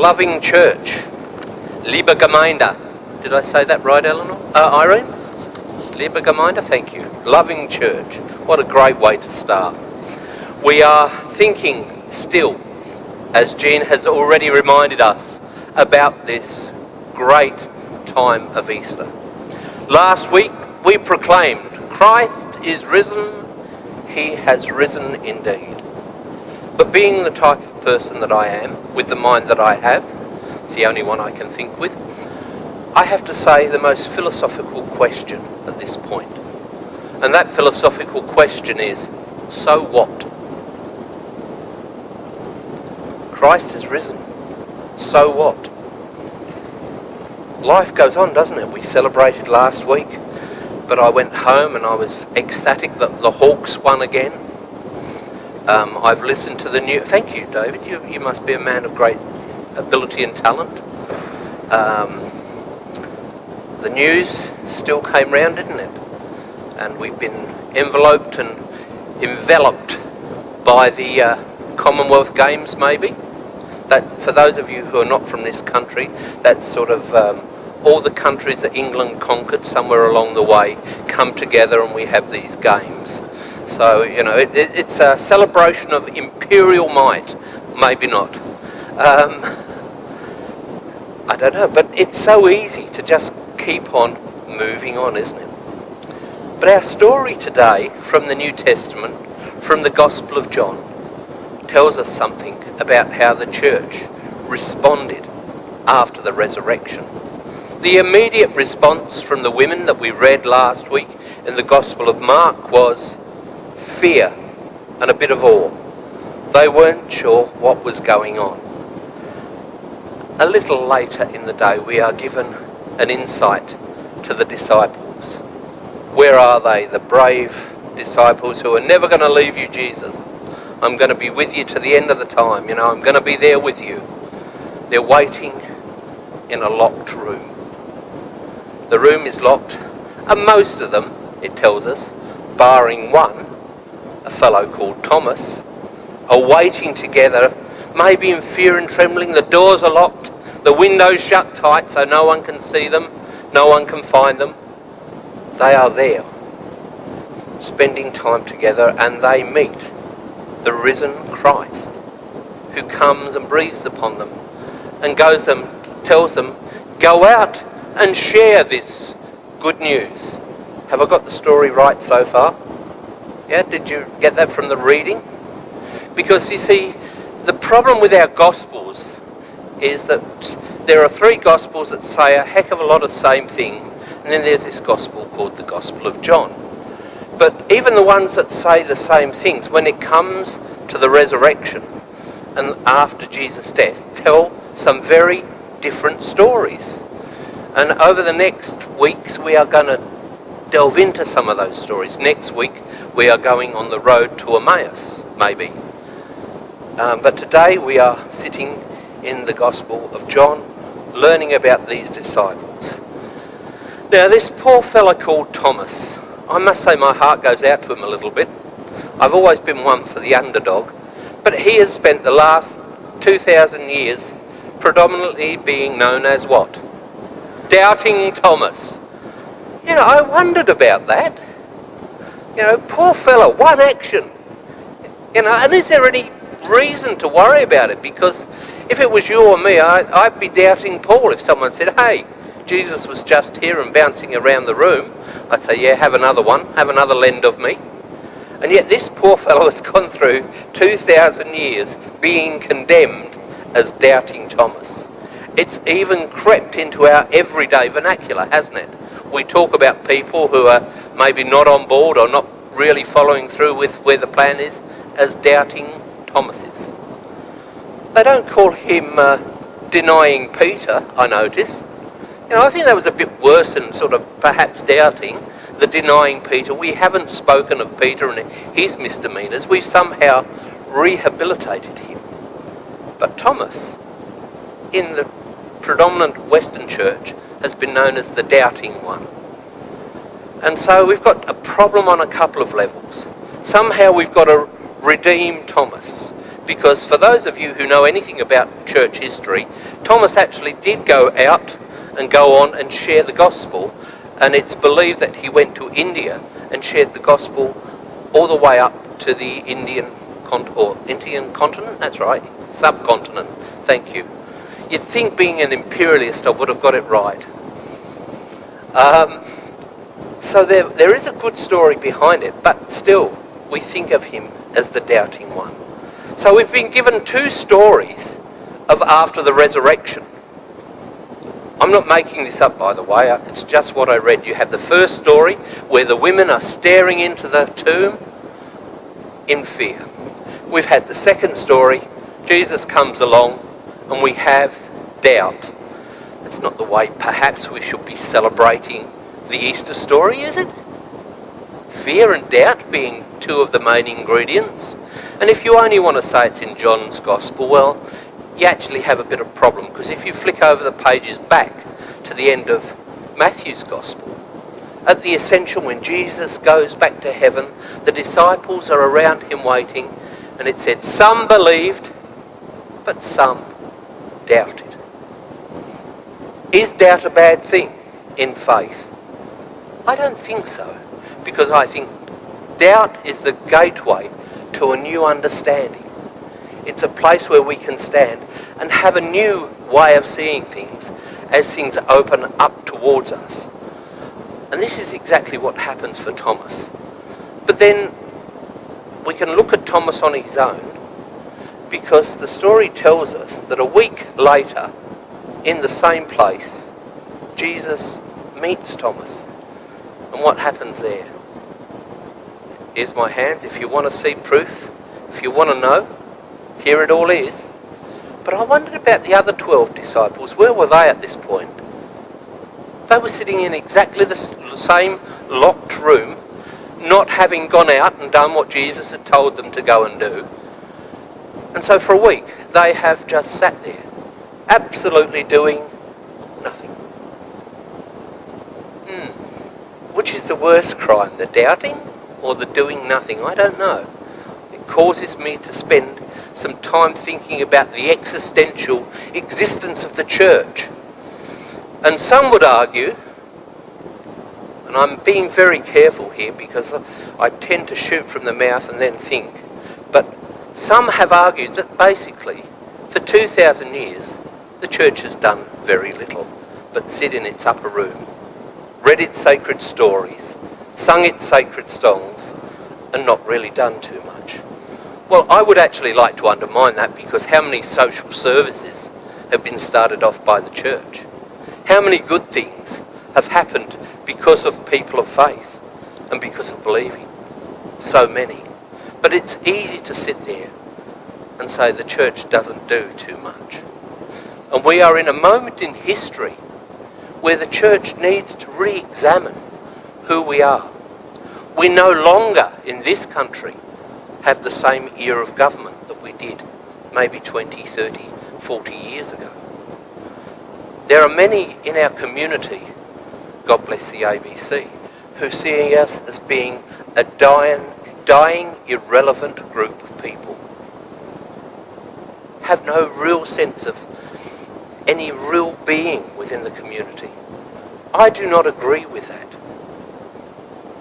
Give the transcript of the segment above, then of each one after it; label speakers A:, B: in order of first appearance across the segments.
A: Loving church. Liebe Gemeinde. Did I say that right, Eleanor? Irene? Liebe Gemeinde, thank you. Loving church. What a great way to start. We are thinking still, as Jean has already reminded us, about this great time of Easter. Last week we proclaimed, Christ is risen, he has risen indeed. But being the type of person that I am, with the mind that I have, it's the only one I can think with, I have to say the most philosophical question at this point. And that philosophical question is, so what? Christ is risen. So what? Life goes on, doesn't it? We celebrated last week, but I went home and I was ecstatic that the Hawks won again. I've listened to the news. Thank you, David. You must be a man of great ability and talent. The news still came round, didn't it? And we've been enveloped and enveloped by the Commonwealth Games, maybe. That, for those of you who are not from this country, that's sort of all the countries that England conquered somewhere along the way come together and we have these games. So, you know, it's a celebration of imperial might. Maybe not. I don't know, but it's so easy to just keep on moving on, isn't it? But our story today from the New Testament, from the Gospel of John, tells us something about how the church responded after the resurrection. The immediate response from the women that we read last week in the Gospel of Mark was fear and a bit of awe. They weren't sure what was going on. A little later in the day we are given an insight to the disciples. Where are they, the brave disciples who are never going to leave you, Jesus? I'm going to be with you to the end of the time, you know, I'm going to be there with you. They're waiting in a locked room. The room is locked, and most of them, it tells us, barring one, a fellow called Thomas, are waiting together, maybe in fear and trembling. The doors are locked, the windows shut tight so no one can see them, no one can find them. They are there, spending time together, and they meet the risen Christ, who comes and breathes upon them and tells them, go out and share this good news. Have I got the story right so far? Yeah, did you get that from the reading? Because you see, the problem with our Gospels is that there are 3 Gospels that say a heck of a lot of the same thing, and then there's this Gospel called the Gospel of John. But even the ones that say the same things, when it comes to the resurrection and after Jesus' death, tell some very different stories. And over the next weeks we are going to delve into some of those stories. Next week we are going on the road to Emmaus, maybe. But today we are sitting in the Gospel of John, learning about these disciples. Now this poor fella called Thomas, I must say my heart goes out to him a little bit. I've always been one for the underdog, but he has spent the last 2,000 years predominantly being known as what? Doubting Thomas. You know, I wondered about that. You know, poor fella, one action. You know, and is there any reason to worry about it? Because if it was you or me, I'd be doubting Paul if someone said, hey, Jesus was just here and bouncing around the room. I'd say, yeah, have another one, have another lend of me. And yet this poor fellow has gone through 2,000 years being condemned as doubting Thomas. It's even crept into our everyday vernacular, hasn't it? We talk about people who are maybe not on board or not really following through with where the plan is as doubting Thomases. They don't call him denying Peter, I notice. You know, I think that was a bit worse than sort of perhaps doubting, the denying Peter. We haven't spoken of Peter and his misdemeanors. We've somehow rehabilitated him. But Thomas, in the predominant Western church, has been known as the doubting one. And so we've got a problem on a couple of levels. Somehow we've got to redeem Thomas, because for those of you who know anything about church history, Thomas actually did go out and go on and share the gospel, and it's believed that he went to India and shared the gospel all the way up to the Indian continent, that's right, subcontinent, thank you. You'd think being an imperialist I would have got it right. So there is a good story behind it, but still we think of him as the doubting one. So we've been given two stories of after the resurrection. I'm not making this up, by the way, it's just what I read. You have the first story where the women are staring into the tomb in fear. We've had the second story, Jesus comes along and we have doubt. It's not the way perhaps we should be celebrating the Easter story, is it? Fear and doubt being two of the main ingredients. And if you only want to say it's in John's Gospel, well, you actually have a bit of problem, because if you flick over the pages back to the end of Matthew's Gospel, at the Ascension when Jesus goes back to heaven, the disciples are around him waiting, and it said some believed, but some doubted. Is doubt a bad thing in faith? I don't think so, because I think doubt is the gateway to a new understanding. It's a place where we can stand and have a new way of seeing things as things open up towards us. And this is exactly what happens for Thomas. But then we can look at Thomas on his own, because the story tells us that a week later, in the same place, Jesus meets Thomas. And what happens there? Here's my hands. If you want to see proof, if you want to know, here it all is. But I wondered about the other 12 disciples. Where were they at this point? They were sitting in exactly the same locked room, not having gone out and done what Jesus had told them to go and do. And so for a week, they have just sat there, absolutely doing nothing. Which is the worst crime, the doubting or the doing nothing? I don't know. It causes me to spend some time thinking about the existential existence of the church. And some would argue, and I'm being very careful here because I tend to shoot from the mouth and then think, but some have argued that basically for 2,000 years the church has done very little but sit in its upper room, read its sacred stories, sung its sacred songs, and not really done too much. Well, I would actually like to undermine that, because how many social services have been started off by the church? How many good things have happened because of people of faith and because of believing? So many. But it's easy to sit there and say the church doesn't do too much. And we are in a moment in history where the church needs to re-examine who we are. We no longer in this country have the same era of government that we did maybe 20, 30, 40 years ago. There are many in our community, God bless the ABC, who see us as being a dying, irrelevant group of people. Have no real sense of any real being within the community. I do not agree with that.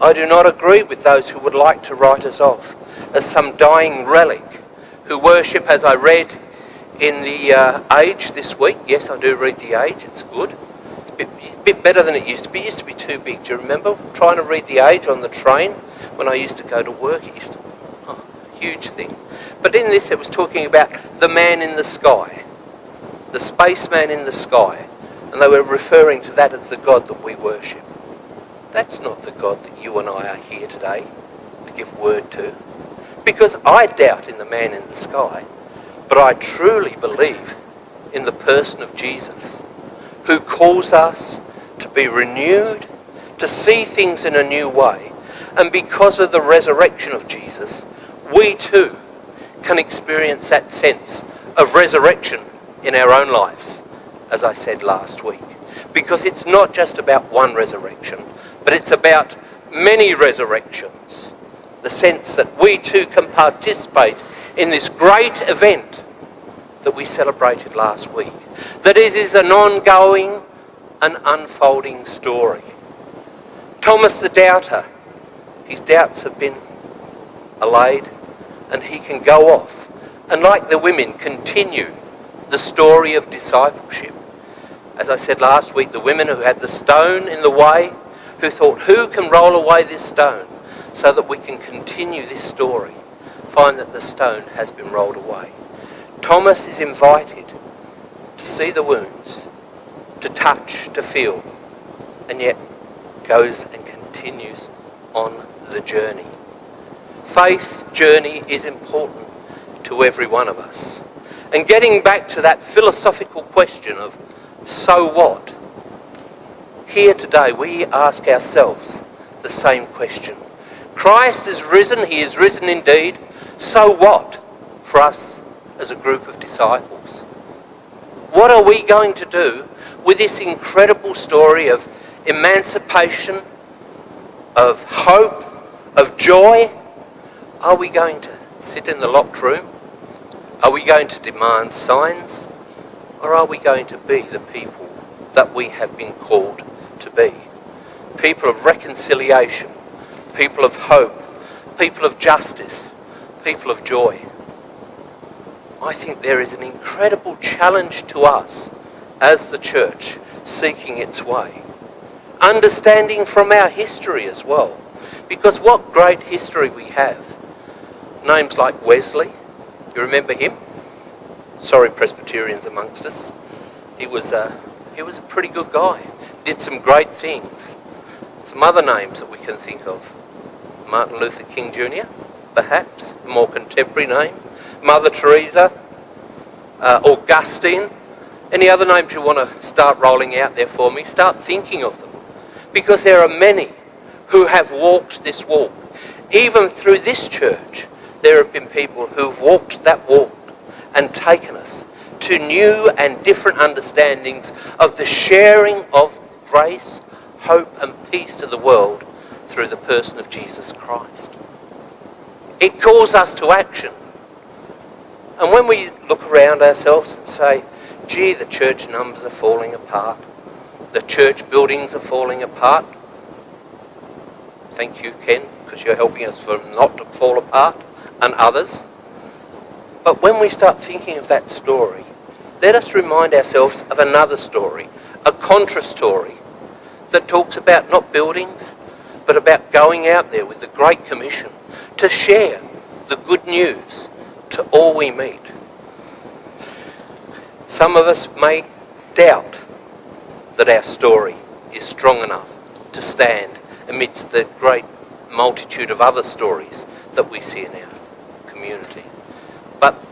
A: I do not agree with those who would like to write us off as some dying relic who worship, as I read in the Age this week. Yes, I do read the Age, it's good. It's a bit better than it used to be. It used to be too big. Do you remember trying to read the Age on the train when I used to go to work? It used to, huge thing. But in this it was talking about the man in the sky, the spaceman in the sky, and they were referring to that as the God that we worship. That's not the God that you and I are here today to give word to. Because I doubt in the man in the sky, but I truly believe in the person of Jesus, who calls us to be renewed, to see things in a new way. And because of the resurrection of Jesus, we too can experience that sense of resurrection in our own lives, as I said last week. Because it's not just about one resurrection, but it's about many resurrections. The sense that we too can participate in this great event that we celebrated last week. That it is an ongoing and unfolding story. Thomas the doubter, his doubts have been allayed and he can go off and, like the women, continue the story of discipleship. As I said last week, the women who had the stone in the way, who thought, who can roll away this stone so that we can continue this story, find that the stone has been rolled away. Thomas is invited to see the wounds, to touch, to feel, and yet goes and continues on the journey. Faith journey is important to every one of us. And getting back to that philosophical question of, so what? Here today we ask ourselves the same question. Christ is risen, he is risen indeed. So what for us as a group of disciples? What are we going to do with this incredible story of emancipation, of hope, of joy? Are we going to sit in the locked room? Are we going to demand signs? Or are we going to be the people that we have been called to be? People of reconciliation, people of hope, people of justice, people of joy. I think there is an incredible challenge to us as the church seeking its way. Understanding from our history as well, because what great history we have. Names like Wesley, you remember him? Sorry, Presbyterians amongst us. He was a pretty good guy, did some great things. Some other names that we can think of. Martin Luther King Jr., perhaps, a more contemporary name. Mother Teresa, Augustine. Any other names you want to start rolling out there for me? Start thinking of them. Because there are many who have walked this walk. Even through this church, there have been people who've walked that walk and taken us to new and different understandings of the sharing of grace, hope and peace to the world through the person of Jesus Christ. It calls us to action. And when we look around ourselves and say, gee, the church numbers are falling apart, the church buildings are falling apart. Thank you, Ken, because you're helping us for not to fall apart, and others. But when we start thinking of that story, let us remind ourselves of another story, a contra story, that talks about not buildings, but about going out there with the Great Commission to share the good news to all we meet. Some of us may doubt that our story is strong enough to stand amidst the great multitude of other stories that we see in our community. But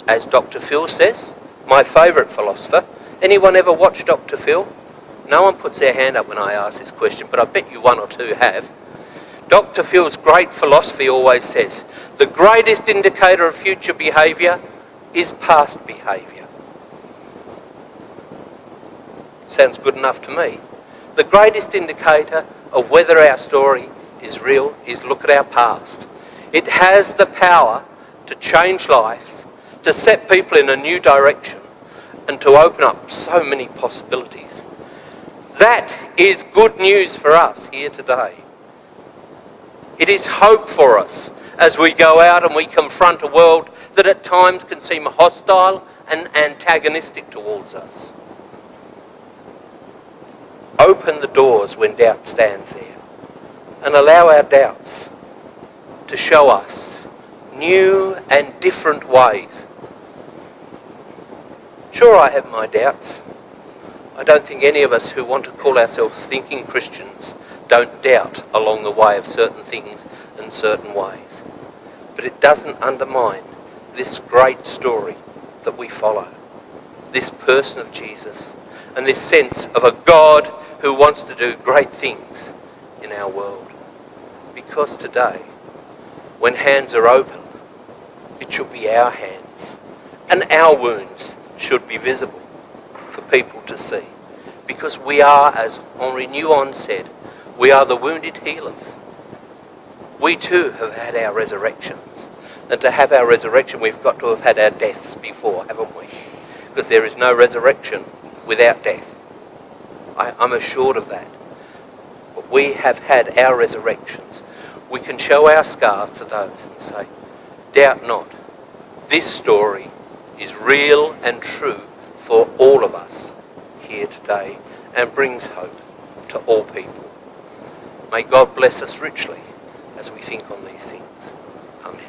A: as Dr. Phil says, my favourite philosopher, anyone ever watch Dr. Phil? No one puts their hand up when I ask this question, but I bet you one or two have. Dr. Phil's great philosophy always says, the greatest indicator of future behaviour is past behaviour. Sounds good enough to me. The greatest indicator of whether our story is real is look at our past. It has the power to change lives, to set people in a new direction, and to open up so many possibilities. That is good news for us here today. It is hope for us as we go out and we confront a world that at times can seem hostile and antagonistic towards us. Open the doors when doubt stands there and allow our doubts to show us new and different ways. Sure, I have my doubts. I don't think any of us who want to call ourselves thinking Christians don't doubt along the way of certain things and certain ways. But it doesn't undermine this great story that we follow, this person of Jesus, and this sense of a God who wants to do great things in our world. Because today, when hands are open, it should be our hands, and our wounds should be visible for people to see. Because we are, as Henri Nouwen said, we are the wounded healers. We too have had our resurrections. And to have our resurrection, we've got to have had our deaths before, haven't we? Because there is no resurrection without death. I'm assured of that. But we have had our resurrections. We can show our scars to those and say, doubt not, this story is real and true for all of us here today and brings hope to all people. May God bless us richly as we think on these things. Amen.